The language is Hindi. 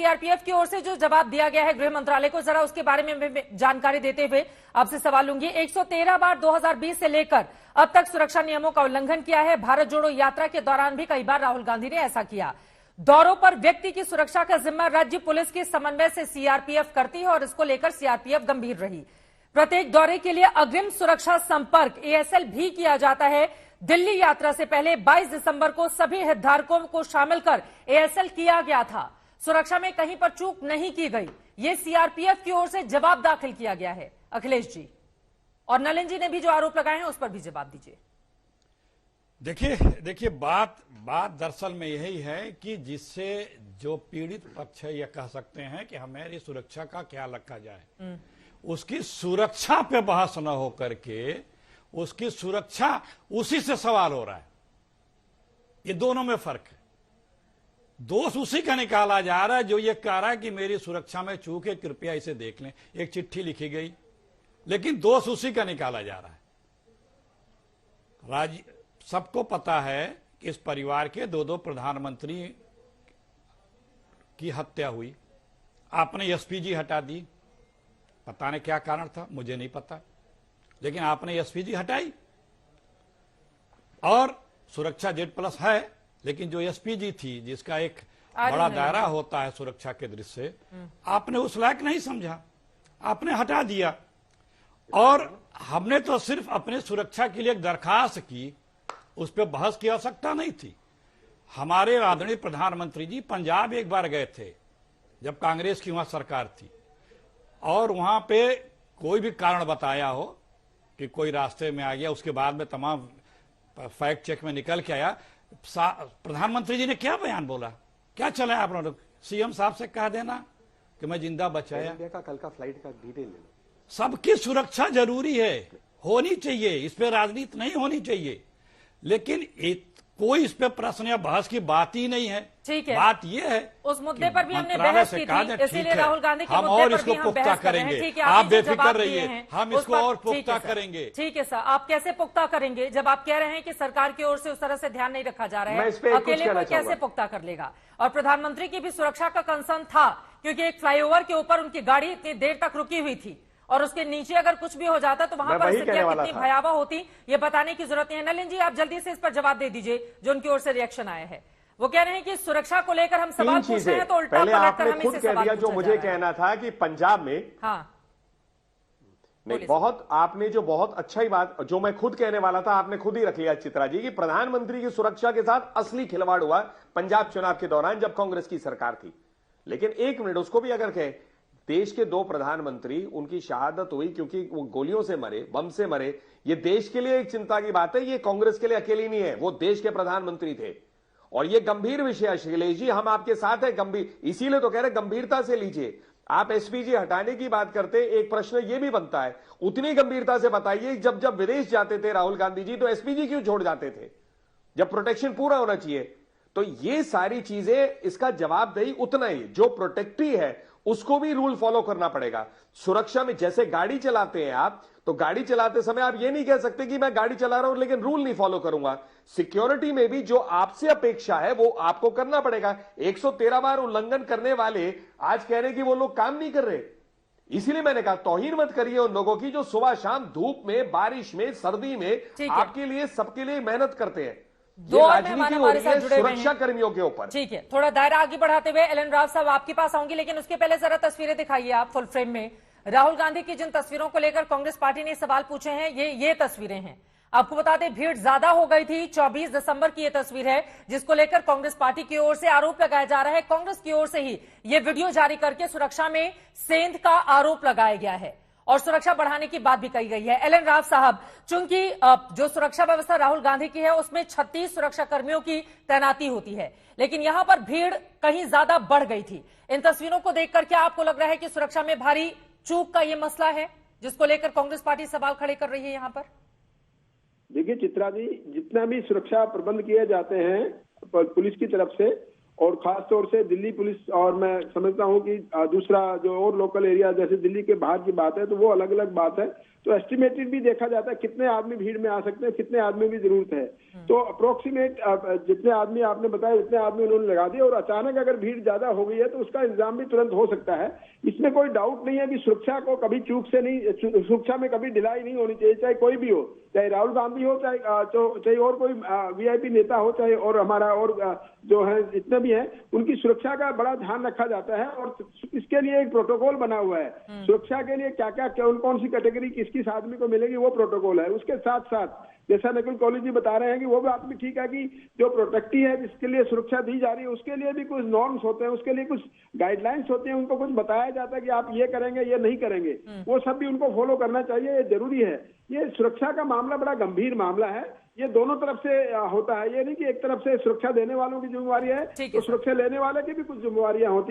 सीआरपीएफ की ओर से जो जवाब दिया गया है गृह मंत्रालय को, जरा उसके बारे में जानकारी देते हुए आपसे सवाल लूंगी। 113 बार 2020 से लेकर अब तक सुरक्षा नियमों का उल्लंघन किया है। भारत जोड़ो यात्रा के दौरान भी कई बार राहुल गांधी ने ऐसा किया। दौरों पर व्यक्ति की सुरक्षा का जिम्मा राज्य पुलिस के समन्वय से सीआरपीएफ करती है और इसको लेकर सीआरपीएफ गंभीर रही। प्रत्येक दौरे के लिए अग्रिम सुरक्षा संपर्क एएसएल भी किया जाता है। दिल्ली यात्रा से पहले 22 दिसंबर को सभी हितधारकों को शामिल कर एएसएल किया गया था। सुरक्षा में कहीं पर चूक नहीं की गई, ये सीआरपीएफ की ओर से जवाब दाखिल किया गया है। अखिलेश जी और नलिन जी ने भी जो आरोप लगाए हैं उस पर भी जवाब दीजिए। देखिए बात दरअसल में यही है कि जिससे जो पीड़ित पक्ष है, यह कह सकते हैं कि हमारी सुरक्षा का ख्याल रखा जाए, उसकी सुरक्षा पे बहस न हो करके उसकी सुरक्षा उसी से सवाल हो रहा है। ये दोनों में फर्क है। दोष उसी का निकाला जा रहा है जो ये कह रहा है कि मेरी सुरक्षा में चूक है, कृपया इसे देख लें। एक चिट्ठी लिखी गई, लेकिन दोष उसी का निकाला जा रहा है। सबको पता है कि इस परिवार के दो प्रधानमंत्री की हत्या हुई। आपने एसपीजी हटा दी, पता नहीं क्या कारण था, मुझे नहीं पता, लेकिन आपने एसपीजी हटाई। और सुरक्षा Z+ है, लेकिन जो एसपीजी थी जिसका एक बड़ा दायरा होता है सुरक्षा के दृष्टि से, आपने उस लायक नहीं समझा, आपने हटा दिया। और हमने तो सिर्फ अपने सुरक्षा के लिए एक दरखास्त की, उस पर बहस की आवश्यकता नहीं थी। हमारे आदरणीय प्रधानमंत्री जी पंजाब एक बार गए थे जब कांग्रेस की वहां सरकार थी, और वहां पे कोई भी कारण बताया हो कि कोई रास्ते में आ गया, उसके बाद में तमाम फैक्ट चेक में निकल के आया। प्रधानमंत्री जी ने क्या बयान बोला, क्या चला आप लोग? सीएम साहब से कह देना कि मैं जिंदा बचाया। इंडिया का कल का फ्लाइट का डिटेल ले लो। सबकी सुरक्षा जरूरी है, होनी चाहिए, इस पे राजनीति नहीं होनी चाहिए, लेकिन कोई इस पे प्रश्न या बहस की बात ही नहीं है। ठीक है, बात ये है उस मुद्दे पर भी हमने बहस की थी, इसीलिए राहुल गांधी के हम मुद्दे और पर इसको भी हम पुख्ता बहस कर रहे करेंगे। हैं। ठीक है, आप आपने बेफिक्र जवाब रहिए, दिए हैं, हम उस इसको पर- और ठीक पुख्ता है सर, करेंगे। ठीक है सर, आप कैसे पुख्ता करेंगे जब आप कह रहे हैं कि सरकार की ओर से उस तरह से ध्यान नहीं रखा जा रहा मैं है? इस पे कुछ अकेले कहना कोई कैसे चाहूंगा। पुख्ता कर लेगा? और प्रधानमंत्री की भी सुरक्षा का कंसर्न था, क्योंकि एक फ्लाईओवर के ऊपर उनकी गाड़ी इतनी देर तक रुकी हुई थी और उसके नीचे अगर कुछ भी हो जाता तो वहां पर स्थितियां कितनी भयावह होती, ये बताने की जरूरत नहीं है। नलिन जी, आप जल्दी से इस पर जवाब दे दीजिए। जो उनकी ओर से रिएक्शन आया है, वो कह रहे हैं कि सुरक्षा को लेकर हम सवाल पूछ रहे हैं तो उल्टा पहले पलट कर आपने हमें खुद इसे कह सवाल दिया जो पूछा मुझे जा रहा है। कहना था कि पंजाब में नहीं, बहुत आपने जो बहुत अच्छा ही बात जो मैं खुद कहने वाला था आपने खुद ही रख लिया चित्रा जी, कि प्रधानमंत्री की सुरक्षा के साथ असली खिलवाड़ हुआ पंजाब चुनाव के दौरान जब कांग्रेस की सरकार थी। लेकिन एक मिनट उसको भी अगर कहे, देश के 2 प्रधानमंत्री उनकी शहादत हुई क्योंकि वो गोलियों से मरे, बम से मरे, ये देश के लिए एक चिंता की बात है। ये कांग्रेस के लिए अकेली नहीं है, वो देश के प्रधानमंत्री थे और ये गंभीर विषय है। अखिलेश जी, हम आपके साथ हैं, गंभीर, इसीलिए तो कह रहे गंभीरता से लीजिए। आप एसपीजी हटाने की बात करते, एक प्रश्न यह भी बनता है, उतनी गंभीरता से बताइए जब विदेश जाते थे राहुल गांधी जी तो एसपीजी क्यों छोड़ जाते थे, जब प्रोटेक्शन पूरा होना चाहिए। तो ये सारी चीजें, इसका जवाबदेही उतना ही जो प्रोटेक्टिव है उसको भी रूल फॉलो करना पड़ेगा। सुरक्षा में जैसे गाड़ी चलाते हैं आप, तो गाड़ी चलाते समय आप ये नहीं कह सकते कि मैं गाड़ी चला रहा हूं लेकिन रूल नहीं फॉलो करूंगा। सिक्योरिटी में भी जो आपसे अपेक्षा है वो आपको करना पड़ेगा। 113 बार उल्लंघन करने वाले आज कह रहे हैं कि वो लोग काम नहीं कर रहे। इसीलिए मैंने कहा तौहीन मत करिए उन लोगों की जो सुबह शाम धूप में, बारिश में, सर्दी में आपके लिए, सबके लिए मेहनत करते हैं। दो मेहमान हमारे साथ जुड़े हुए हैं सुरक्षा कर्मियों के ऊपर। ठीक है, थोड़ा दायरा आगे बढ़ाते हुए एल एन राव साहब आपके पास आऊंगी, लेकिन उसके पहले जरा तस्वीरें दिखाइए आप फुल फ्रेम में। राहुल गांधी की जिन तस्वीरों को लेकर कांग्रेस पार्टी ने सवाल पूछे हैं, ये तस्वीरें हैं। आपको बता दें भीड़ ज्यादा हो गई थी। 24 दिसंबर की ये तस्वीर है जिसको लेकर कांग्रेस पार्टी की ओर से आरोप लगाया जा रहा है। कांग्रेस की ओर से ही ये वीडियो जारी करके सुरक्षा में सेंध का आरोप लगाया गया है और सुरक्षा बढ़ाने की बात भी कही गई है। एल एन राव साहब, चूंकि जो सुरक्षा व्यवस्था राहुल गांधी की है उसमें 36 सुरक्षा कर्मियों की तैनाती होती है, लेकिन यहां पर भीड़ कहीं ज्यादा बढ़ गई थी। इन तस्वीरों को देखकर क्या आपको लग रहा है कि सुरक्षा में भारी चूक का ये मसला है जिसको लेकर कांग्रेस पार्टी सवाल खड़े कर रही है यहां पर? देखिए चित्रा जी, जितना भी सुरक्षा प्रबंध किए जाते हैं पुलिस की तरफ से, और खास तौर से दिल्ली पुलिस, और मैं समझता हूं कि दूसरा जो और लोकल एरिया जैसे दिल्ली के बाहर की बात है तो वो अलग अलग बात है। तो एस्टिमेटेड भी देखा जाता है कितने आदमी भीड़ में आ सकते हैं, कितने आदमी की जरूरत है। तो अप्रोक्सीमेट जितने आदमी आपने बताया उतने आदमी उन्होंने लगा दिए, और अचानक अगर भीड़ ज्यादा हो गई है तो उसका इंतजाम भी तुरंत हो सकता है। इसमें कोई डाउट नहीं है कि सुरक्षा को कभी चूक से नहीं, सुरक्षा में कभी ढिलाई नहीं होनी चाहिए, चाहे कोई भी हो, चाहे राहुल गांधी हो, चाहे और कोई वीआईपी नेता हो, चाहे और हमारा और जो है जितने भी हैं, उनकी सुरक्षा का बड़ा ध्यान रखा जाता है। और इसके लिए एक प्रोटोकॉल बना हुआ है, सुरक्षा के लिए क्या क्या कौन सी कैटेगरी किस किस आदमी को मिलेगी, वो प्रोटोकॉल है। उसके साथ साथ जैसा नकुल कौली जी बता रहे हैं कि वो बात भी ठीक है कि जो प्रोटेक्टी है जिसके लिए सुरक्षा दी जा रही है उसके लिए भी कुछ नॉर्म्स होते हैं, उसके लिए कुछ गाइडलाइंस होते हैं, उनको कुछ बताया जाता है कि आप ये करेंगे ये नहीं करेंगे, वो सब भी उनको फॉलो करना चाहिए, ये जरूरी है। ये सुरक्षा का मामला बड़ा गंभीर मामला है, ये दोनों तरफ से होता है, ये नहीं कि एक तरफ से सुरक्षा देने वालों की जिम्मेवारी है तो सुरक्षा लेने वाले की भी कुछ जिम्मेवारियां होती है।